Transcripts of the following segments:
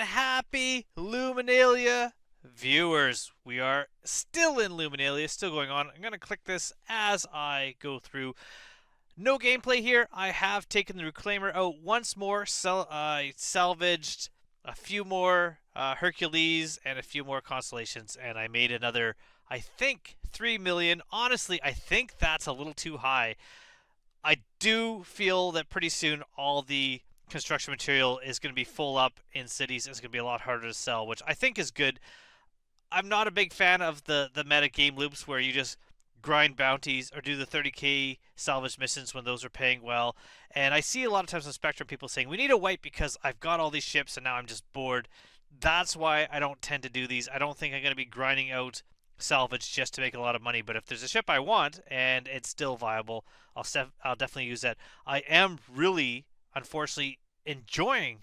Happy Luminalia viewers. We are still in Luminalia, still going on. I'm going to click this as I go through. No gameplay here. I have taken the Reclaimer out once more. I salvaged a few more Hercules and a few more Constellations, and I made another, I think, 3 million. Honestly, I think that's a little too high. I do feel that pretty soon all the construction material is going to be full up in cities. It's going to be a lot harder to sell, which I think is good. I'm not a big fan of the meta game loops where you just grind bounties or do the 30k salvage missions when those are paying well. And I see a lot of times on Spectrum people saying, we need a wipe because I've got all these ships and now I'm just bored. That's why I don't tend to do these. I don't think I'm going to be grinding out salvage just to make a lot of money. But if there's a ship I want and it's still viable, I'll definitely use that. I am really, unfortunately, enjoying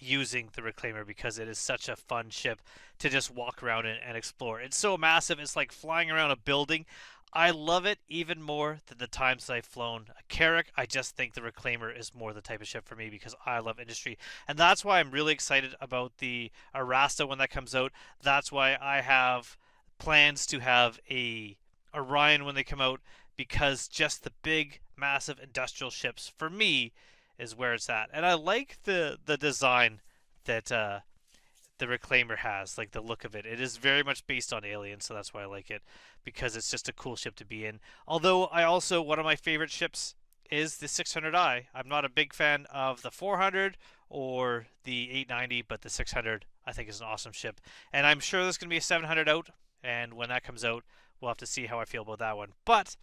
using the Reclaimer because it is such a fun ship to just walk around and explore. It's so massive, it's like flying around a building. I love it even more than the times I've flown a Carrack. I just think the Reclaimer is more the type of ship for me because I love industry. And that's why I'm really excited about the Arasta when that comes out. That's why I have plans to have a Orion when they come out, because just the big, massive industrial ships, for me, is where it's at. And I like the design that the Reclaimer has, like the look of it. It is very much based on Alien, so that's why I like it, because it's just a cool ship to be in. Although I also, one of my favorite ships is the 600i. I'm not a big fan of the 400 or the 890, but the 600 I think is an awesome ship. And I'm sure there's going to be a 700 out, and when that comes out, we'll have to see how I feel about that one. But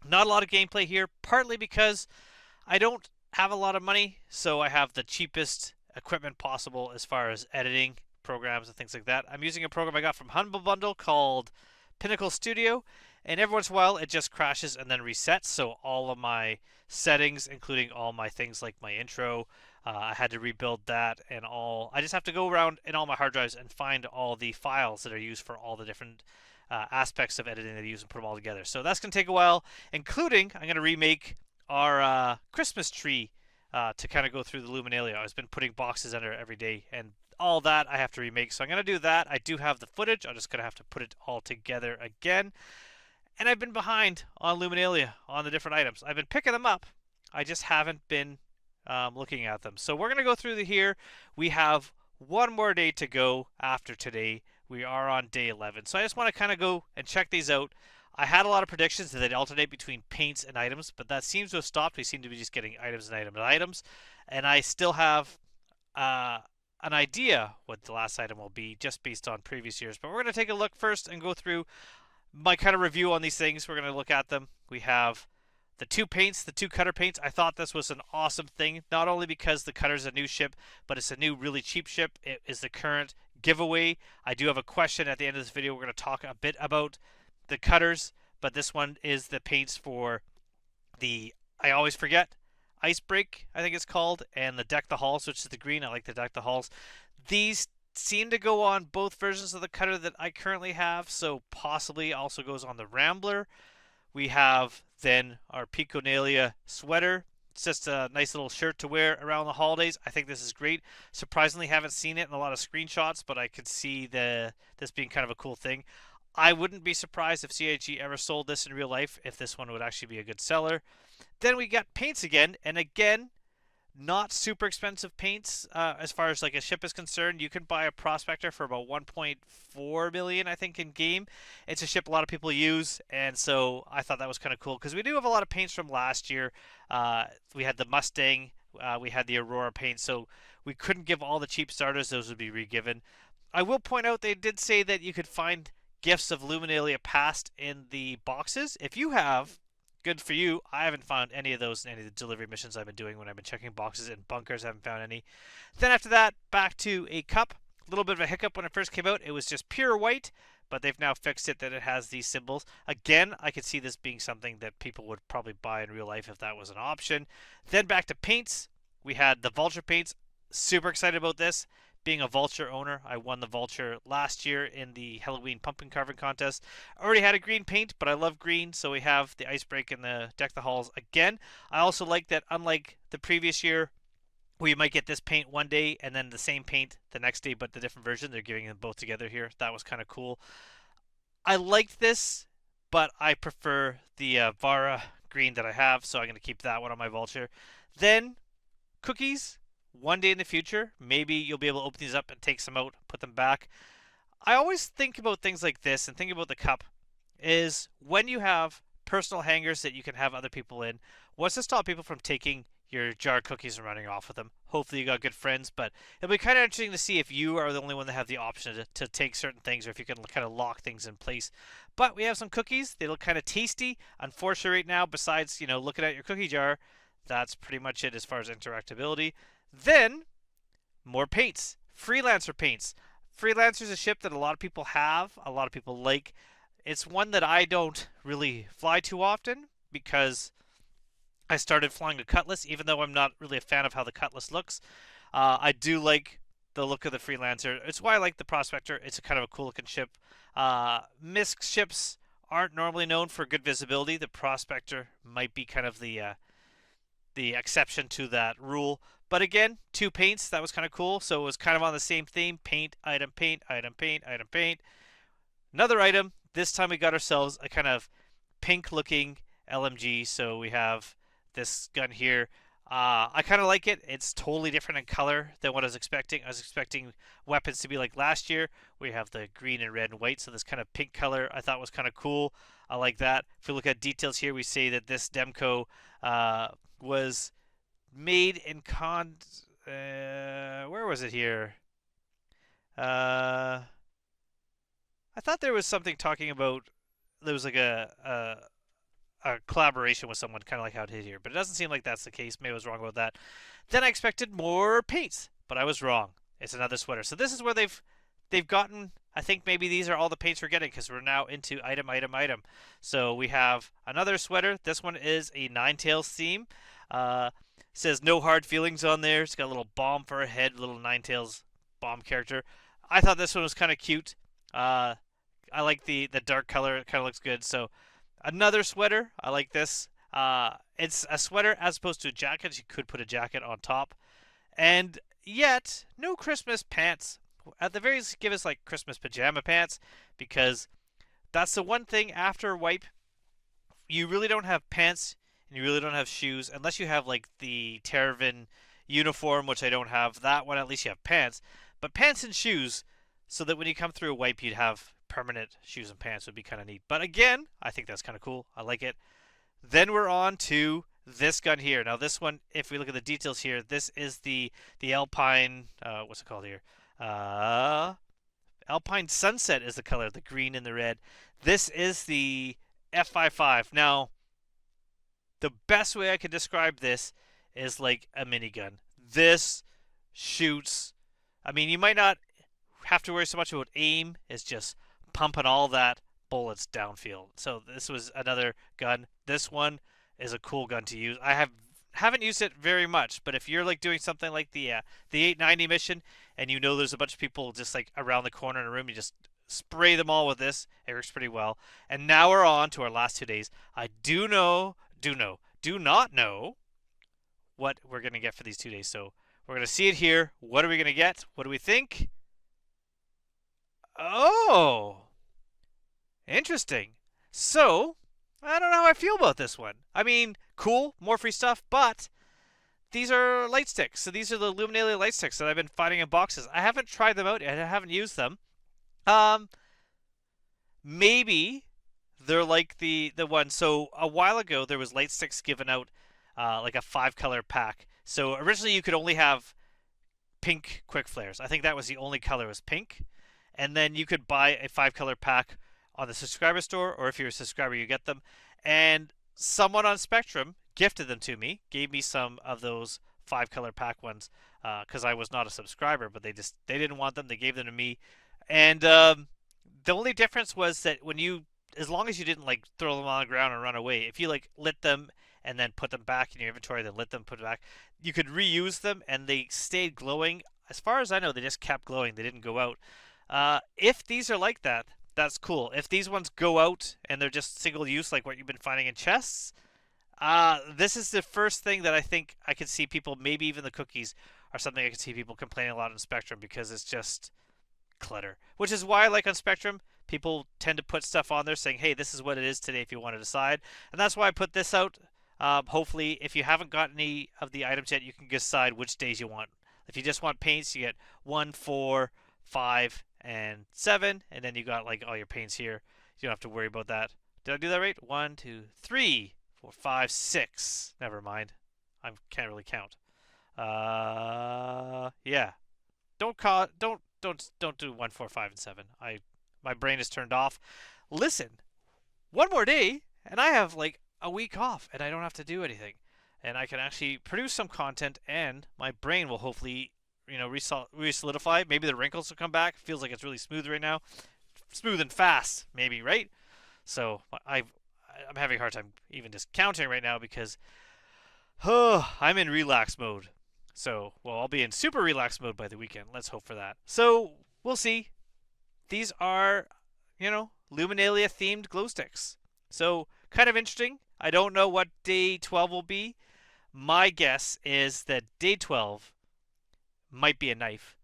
not a lot of gameplay here, partly because I don't have a lot of money, so I have the cheapest equipment possible as far as editing programs and things like that. I'm using a program I got from Humble Bundle called Pinnacle Studio, and every once in a while it just crashes and then resets, so all of my settings, including all my things like my intro, I had to rebuild that and all. I just have to go around in all my hard drives and find all the files that are used for all the different aspects of editing that I use and put them all together. So that's going to take a while, including I'm going to remake our Christmas tree to kind of go through the Luminalia. I've been putting boxes under every day, and all that I have to remake. So I'm going to do that. I do have the footage. I'm just going to have to put it all together again. And I've been behind on Luminalia, on the different items. I've been picking them up. I just haven't been looking at them. So we're going to go through here. We have one more day to go after today. We are on day 11. So I just want to kind of go and check these out. I had a lot of predictions that they'd alternate between paints and items, but that seems to have stopped. We seem to be just getting items and items and items. And I still have an idea what the last item will be just based on previous years. But we're going to take a look first and go through my kind of review on these things. We're going to look at them. We have the two paints, the two cutter paints. I thought this was an awesome thing, not only because the cutter's a new ship, but it's a new really cheap ship. It is the current giveaway. I do have a question at the end of this video. We're going to talk a bit about the cutters, but this one is the paints for the, I always forget, Icebreak, I think it's called, and the Deck the Halls, which is the green. I like the Deck the Halls. These seem to go on both versions of the cutter that I currently have, so possibly also goes on the Rambler. We have then our Piconalia sweater. It's just a nice little shirt to wear around the holidays. I think this is great. Surprisingly, haven't seen it in a lot of screenshots, but I could see this being kind of a cool thing. I wouldn't be surprised if CIG ever sold this in real life, if this one would actually be a good seller. Then we got paints again, and again, not super expensive paints as far as like a ship is concerned. You can buy a Prospector for about 1.4 million, I think, in game. It's a ship a lot of people use, and so I thought that was kind of cool because we do have a lot of paints from last year. We had the Mustang, we had the Aurora paint, so we couldn't give all the cheap starters. Those would be re-given. I will point out they did say that you could find gifts of Luminalia Past in the boxes. If you have, good for you. I haven't found any of those in any of the delivery missions I've been doing when I've been checking boxes and bunkers. I haven't found any. Then after that, back to a cup. A little bit of a hiccup when it first came out. It was just pure white, but they've now fixed it that it has these symbols. Again, I could see this being something that people would probably buy in real life if that was an option. Then back to paints. We had the Vulture paints. Super excited about this. Being a Vulture owner, I won the Vulture last year in the Halloween pumpkin carving contest. I already had a green paint, but I love green, so we have the Icebreak and the Deck the Halls again. I also like that, unlike the previous year, we might get this paint one day and then the same paint the next day, but the different version. They're giving them both together here. That was kind of cool. I liked this, but I prefer the Vara green that I have, so I'm going to keep that one on my Vulture. Then cookies. One day in the future, maybe you'll be able to open these up and take some out, put them back. I always think about things like this and think about the cup is when you have personal hangers that you can have other people in, what's to stop people from taking your jar of cookies and running off with them? Hopefully you got good friends, but it'll be kind of interesting to see if you are the only one that have the option to take certain things or if you can kind of lock things in place. But we have some cookies. They look kind of tasty. Unfortunately right now, besides, looking at your cookie jar, that's pretty much it as far as interactability. Then, more paints. Freelancer paints. Freelancer is a ship that a lot of people have, a lot of people like. It's one that I don't really fly too often because I started flying the Cutlass, even though I'm not really a fan of how the Cutlass looks. I do like the look of the Freelancer. It's why I like the Prospector. It's a kind of a cool looking ship. MISC ships aren't normally known for good visibility. The Prospector might be kind of the exception to that rule. But again, two paints. That was kind of cool. So it was kind of on the same theme. Paint, item, paint, item, paint, item, paint. Another item. This time we got ourselves a kind of pink looking LMG. So we have this gun here. I kind of like it. It's totally different in color than what I was expecting. I was expecting weapons to be like last year. We have the green and red and white. So this kind of pink color I thought was kind of cool. I like that. If we look at details here, we say that this Demco was made in where was it here? I thought there was something talking about there was like a collaboration with someone, kind of like how it hit here, but it doesn't seem like that's the case. Maybe I was wrong about that. Then I expected more paints, but I was wrong. It's another sweater. So this is where they've gotten. I think maybe these are all the paints we're getting because we're now into item, item, item. So we have another sweater. This one is a Ninetales theme. Says no hard feelings on there. It's got a little bomb for a head, little Ninetales bomb character. I thought this one was kind of cute. I like the dark color. It kind of looks good. So another sweater. I like this. It's a sweater as opposed to a jacket. You could put a jacket on top. And yet, no Christmas pants. At the very least, give us like Christmas pajama pants because that's the one thing after wipe. You really don't have pants and you really don't have shoes unless you have like the Terravan uniform, which I don't have. That one, at least you have pants. But pants and shoes, so that when you come through a wipe, you'd have permanent shoes and pants would be kind of neat. But again, I think that's kind of cool. I like it. Then we're on to this gun here. Now this one, if we look at the details here, this is the Alpine. What's it called here? Alpine Sunset is the color, the green and the red. This is the F55. Now, the best way I could describe this is like a minigun. This shoots. I mean, you might not have to worry so much about aim. It's just pumping all that bullets downfield. So this was another gun. This one is a cool gun to use. I haven't used it very much, but if you're like doing something like the 890 mission and you know there's a bunch of people just like around the corner in a room, you just spray them all with this. It works pretty well. And now we're on to our last 2 days. I do not know what we're going to get for these 2 days. So we're going to see it here. What are we going to get? What do we think? Oh, interesting. So, I don't know how I feel about this one. I mean, cool, more free stuff, but these are light sticks. So these are the Luminalia light sticks that I've been finding in boxes. I haven't tried them out yet. I haven't used them. Maybe they're like the one. So a while ago, there was light sticks given out like a 5-color pack. So originally you could only have pink quick flares. I think that was the only color was pink. And then you could buy a 5-color pack on the subscriber store, or if you're a subscriber, you get them. And someone on Spectrum gifted them to me, gave me some of those 5-color pack ones because I was not a subscriber, but they didn't want them. They gave them to me, and The only difference was that as long as you didn't like throw them on the ground and run away, if you like lit them and then put them back in your inventory, then lit them, put it back, you could reuse them and they stayed glowing. As far as I know, they just kept glowing. They didn't go out. If these are like that, that's cool. If these ones go out and they're just single use, like what you've been finding in chests, this is the first thing that I think I could see people, maybe even the cookies, are something I could see people complaining a lot on Spectrum because it's just clutter. Which is why I like on Spectrum, people tend to put stuff on there saying, hey, this is what it is today if you want to decide. And that's why I put this out. Hopefully, if you haven't got any of the items yet, you can decide which days you want. If you just want paints, you get 1, 4, 5, and 7. And then you got like all your paints here. You don't have to worry about that. Did I do that right? 1, 2, 3, 4, 5, 6. Never mind. I can't really count. Yeah. Don't do 1, 4, 5, and 7. My brain is turned off. Listen, one more day, and I have like a week off, and I don't have to do anything, and I can actually produce some content, and my brain will hopefully, re-solidify. Maybe the wrinkles will come back. Feels like it's really smooth right now, smooth and fast, maybe, right? So I'm having a hard time even just counting right now because I'm in relax mode. So, well, I'll be in super relax mode by the weekend. Let's hope for that. So, we'll see. These are, Luminalia themed glow sticks. So, kind of interesting. I don't know what day 12 will be. My guess is that day 12 might be a knife,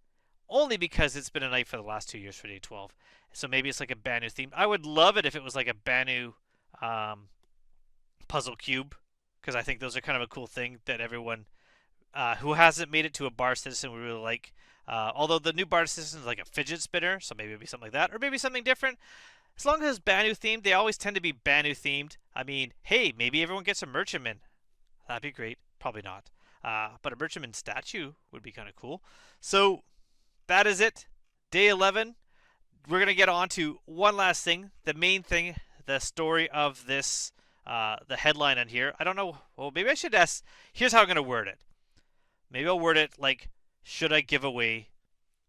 only because it's been a knife for the last 2 years for day 12. So maybe it's like a Banu theme. I would love it if it was like a Banu puzzle cube, because I think those are kind of a cool thing that everyone who hasn't made it to a bar citizen would really like. Although the new bar citizen is like a fidget spinner, so maybe it'd be something like that, or maybe something different. As long as it's Banu themed, they always tend to be Banu themed. I mean, hey, maybe everyone gets a merchantman. That'd be great. Probably not. But a merchantman statue would be kind of cool. So that is it. Day 11. We're going to get on to one last thing. The main thing, the story of this, the headline on here. I don't know. Well, maybe I should ask. Here's how I'm going to word it. Maybe I'll word it like, should I give away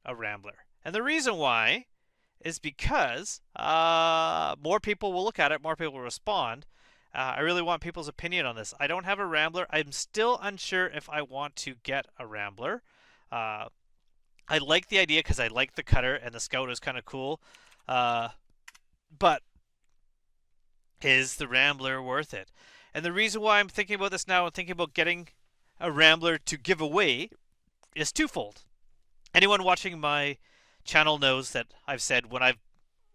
a Rambler? And the reason why is because more people will look at it, more people will respond. I really want people's opinion on this. I don't have a Rambler. I'm still unsure if I want to get a Rambler. I like the idea because I like the cutter and the Scout is kind of cool. But is the Rambler worth it? And the reason why I'm thinking about this now and thinking about getting a Rambler to give away is twofold. Anyone watching my channel knows that I've said when I've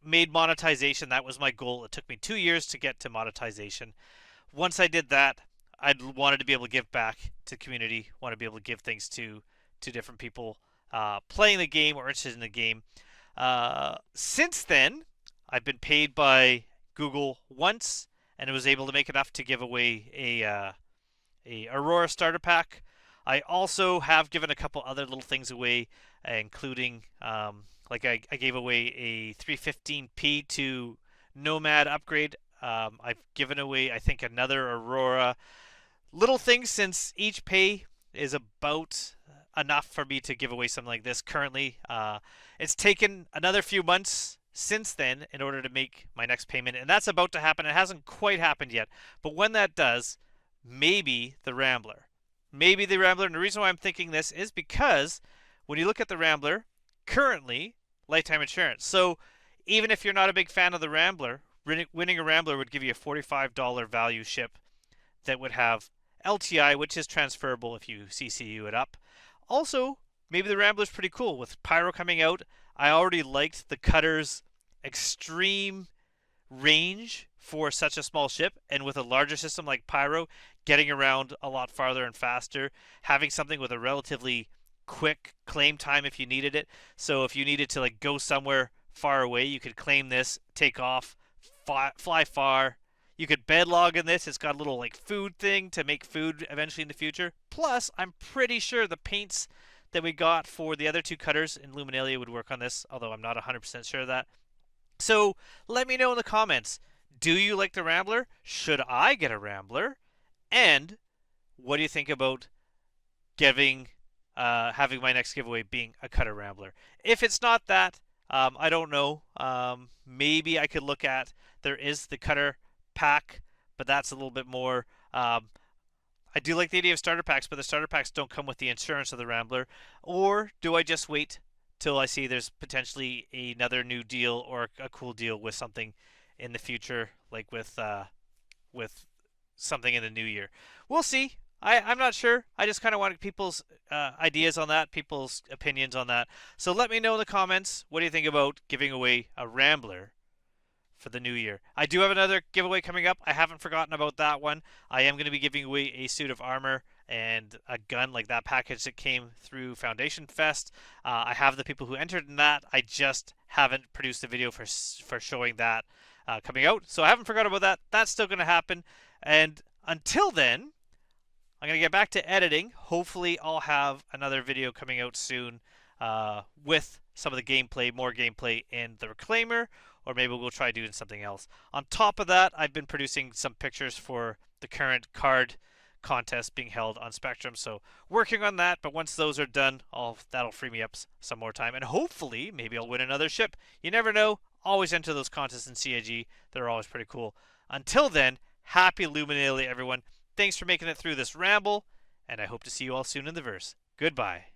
made monetization, that was my goal. It took me 2 years to get to monetization. Once I did that, I wanted to be able to give back to the community, want to be able to give things to different people playing the game or interested in the game. Since then, I've been paid by Google once, and was able to make enough to give away a Aurora starter pack. I also have given a couple other little things away, including like I gave away a 315p to Nomad upgrade. I've given away, I think, another Aurora. Little things, since each pay is about enough for me to give away something like this currently. It's taken another few months since then in order to make my next payment, and that's about to happen. It hasn't quite happened yet, but when that does, maybe the Rambler. Maybe the Rambler, and the reason why I'm thinking this is because when you look at the Rambler, currently, lifetime insurance. So even if you're not a big fan of the Rambler, winning a Rambler would give you a $45 value ship that would have LTI, which is transferable if you CCU it up. Also, maybe the Rambler's pretty cool. With Pyro coming out, I already liked the cutter's extreme range for such a small ship, and with a larger system like Pyro, getting around a lot farther and faster, having something with a relatively quick claim time if you needed it. So if you needed to like go somewhere far away, you could claim this, take off, fly far. You could bedlog in this. It's got a little like food thing to make food eventually in the future. Plus, I'm pretty sure the paints that we got for the other two cutters in Luminalia would work on this, although I'm not 100% sure of that. So let me know in the comments. Do you like the Rambler? Should I get a Rambler? And what do you think about having my next giveaway being a cutter Rambler? If it's not that, I don't know. Maybe I could look at there is the cutter pack, but that's a little bit more. I do like the idea of starter packs, but the starter packs don't come with the insurance of the Rambler. Or do I just wait till I see there's potentially another new deal or a cool deal with something in the future, like with something in the new year? We'll see. I'm not sure. I just kind of wanted people's ideas on that, people's opinions on that. So let me know in the comments. What do you think about giving away a Rambler for the new year? I do have another giveaway coming up. I haven't forgotten about that one. I am going to be giving away a suit of armor and a gun, like that package that came through Foundation Fest. I have the people who entered in that. I just haven't produced a video for showing that coming out. So I haven't forgotten about that. That's still going to happen. And until then, I'm going to get back to editing. Hopefully, I'll have another video coming out soon with some of the gameplay, more gameplay in the Reclaimer, or maybe we'll try doing something else. On top of that, I've been producing some pictures for the current card contest being held on Spectrum, so working on that. But once those are done, that'll free me up some more time, and hopefully, maybe I'll win another ship. You never know. Always enter those contests in CIG. They're always pretty cool. Until then, happy Luminalia, everyone. Thanks for making it through this ramble, and I hope to see you all soon in the verse. Goodbye.